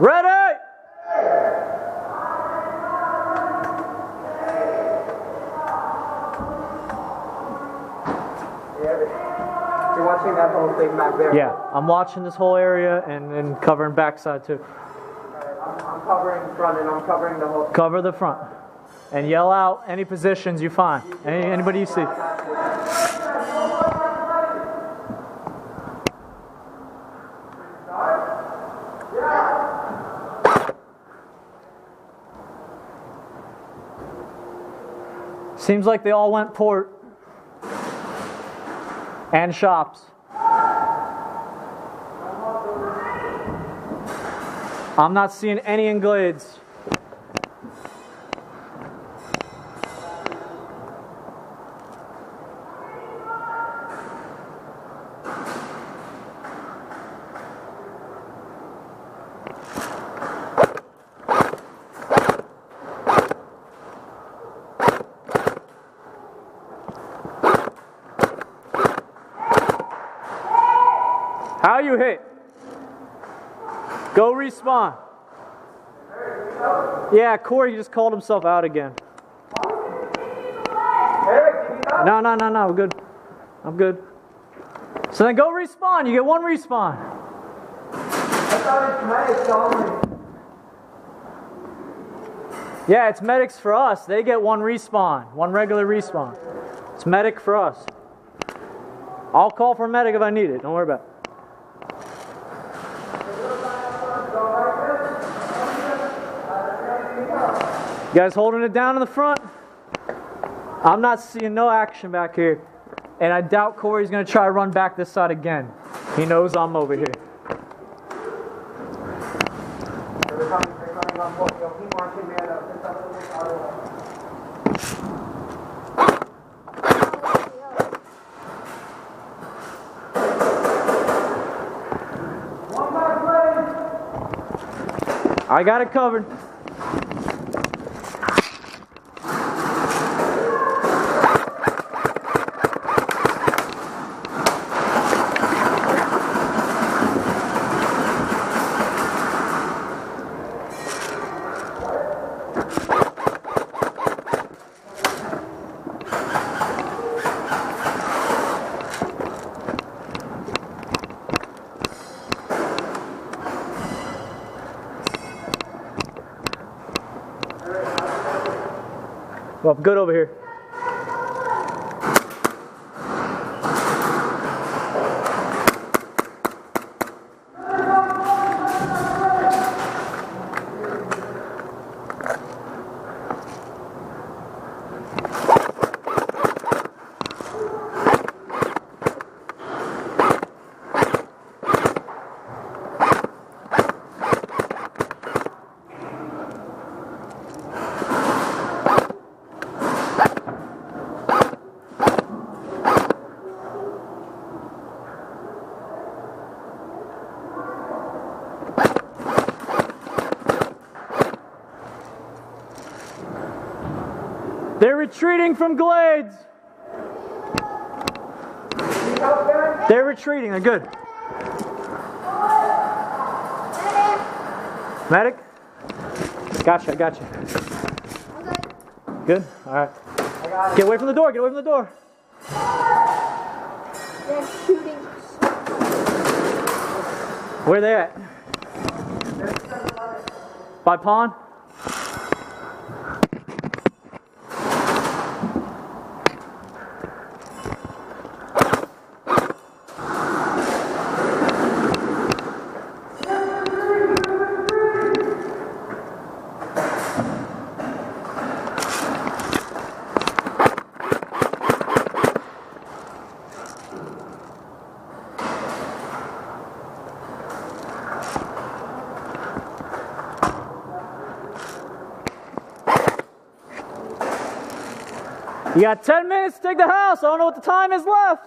Ready! You're watching that whole thing back there? Yeah, I'm watching this whole area and covering backside too. I'm covering front and I'm covering the whole thing. Cover the front. And yell out any positions you find. Anybody you see. Seems like they all went port and shops. I'm not seeing any in Glades. How you hit? Go respawn. Yeah, Corey just called himself out again. No, we're good. I'm good. So then go respawn. You get one respawn. I thought it's medics only. Yeah, it's medics for us. They get one respawn, one regular respawn. It's medic for us. I'll call for a medic if I need it. Don't worry about it. You guys holding it down in the front? I'm not seeing no action back here. And I doubt Corey's going to try to run back this side again. He knows I'm over here. I got it covered. Well, I'm good over here. They're retreating from Glades. They're retreating. They're good. Medic? Gotcha, I got you. Good? All right. Get away from the door. Get away from the door. They're shooting. Where are they at? By pond? You got 10 minutes to take the house. I don't know what the time is left.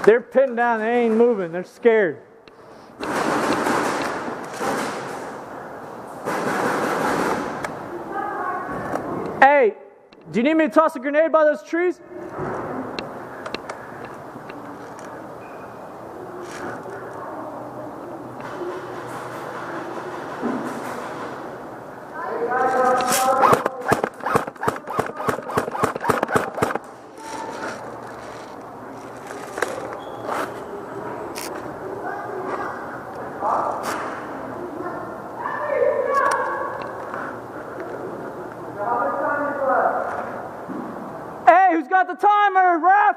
They're pinned down. They ain't moving. They're scared. Hey, do you need me to toss a grenade by those trees? Hey, who's got the timer, ref?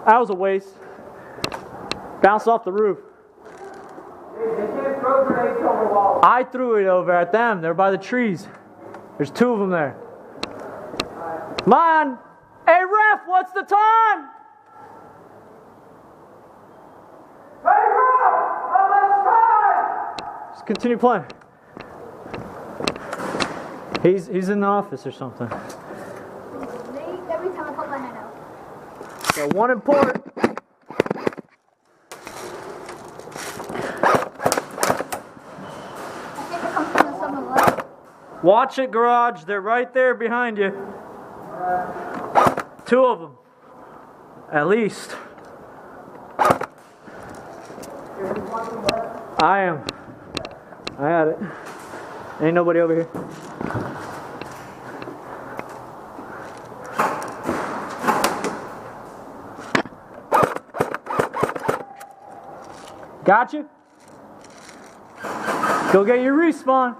That was a waste. Bounced off the roof. They can't throw grenades over walls. I threw it over at them. They're by the trees. There's two of them there. Come on. Hey, ref, what's the time? Hey, Rob! How much time? Just continue playing. He's in the office or something. Every time I put my hand out. Got one in port. I think it comes from the 7-Eleven. Watch it, garage. They're right there behind you. Two of them. At least. I am. I had it. Ain't nobody over here. Got you? Go get your respawn.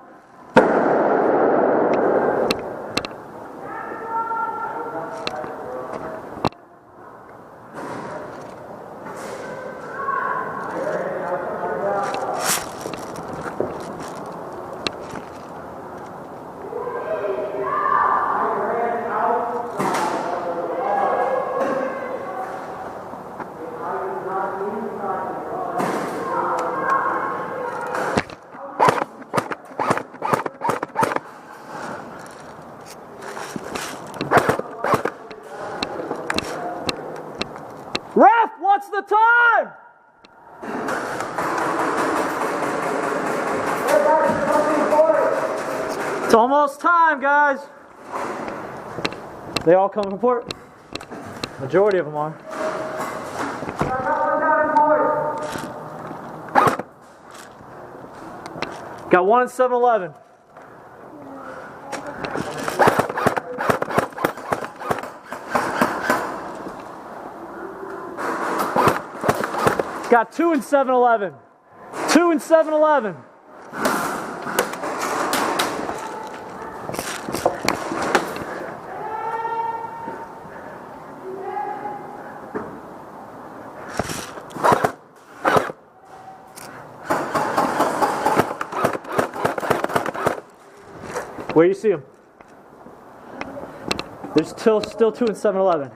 Ref, what's the time? It's almost time, guys. They all come from port. Majority of them are. Got one in 7-Eleven. Got two in 7-Eleven. Two in 7-Eleven. Where you see them? There's still two in 7-Eleven.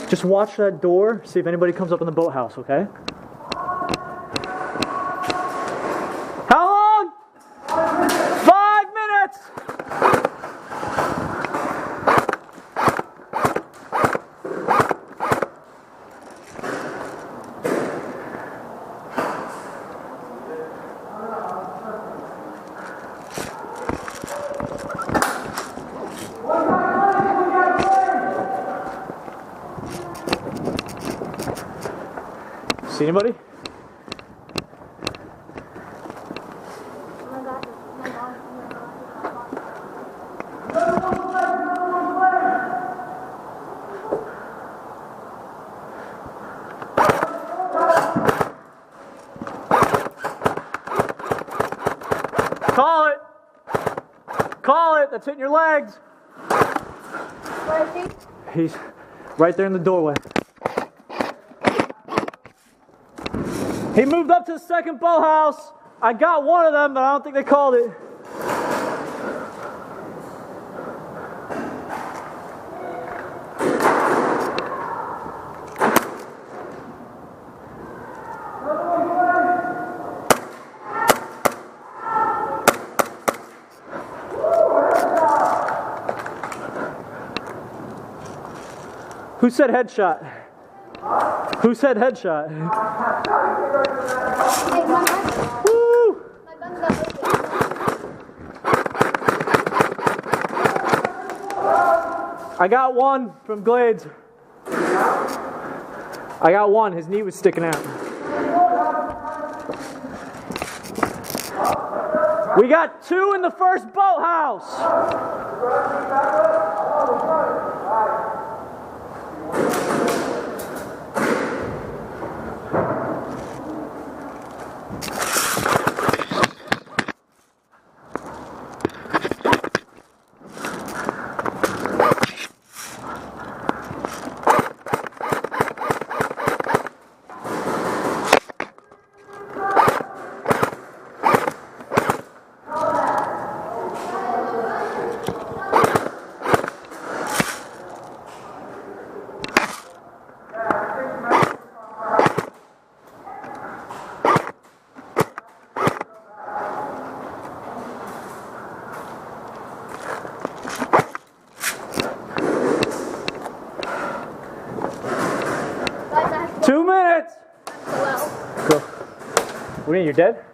Just watch that door, see if anybody comes up in the boathouse, okay? How long? 5 minutes! See anybody? Oh my God. Oh my God. Call it! Call it! That's hitting your legs! Where is he? He's right there in the doorway. He moved up to the second boathouse. I got one of them, but I don't think they called it. Who said headshot? Who said headshot? Hey, my gun. Woo! My gun's got open. I got one from Glades. I got one. His knee was sticking out. We got two in the first boathouse. Guys, I have 2 minutes. well. Go. What do you mean, you're dead?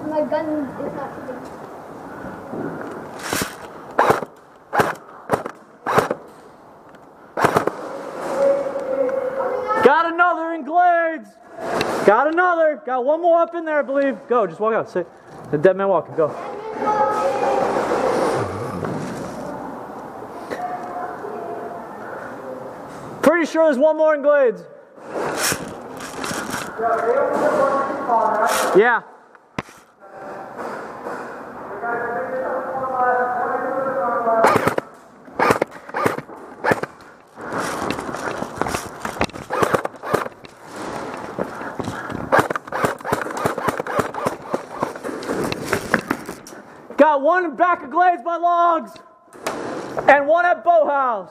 My gun is not shooting. Got another in Glades. Got another. Got one more up in there, I believe. Go, just walk out. Say, the dead man walking. Go. Pretty sure there's one more in Glades. Yeah. Got one in back of Glades by logs. And one at Boathouse.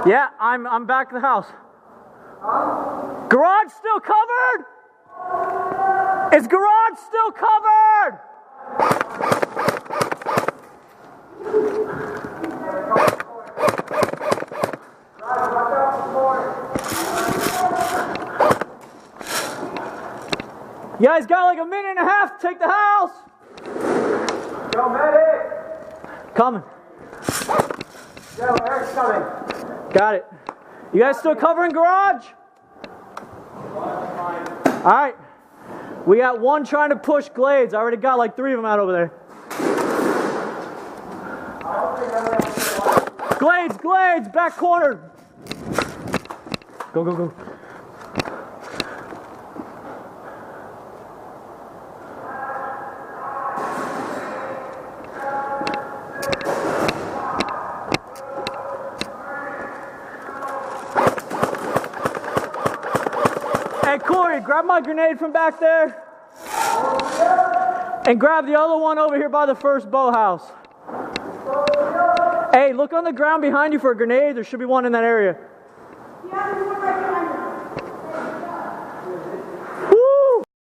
Yeah, I'm back to the house. Garage still covered? Is garage still covered? You guys got like a minute and a half to take the house. Yo, medic! Coming. Yo, Eric's coming. Got it. You guys still covering garage? Alright. We got one trying to push Glades. I already got like 3 of them out over there. Glades, Glades, back corner. Go, go, go. Hey, Corey, grab my grenade from back there. And grab the other one over here by the first boathouse. Hey, look on the ground behind you for a grenade. There should be one in that area.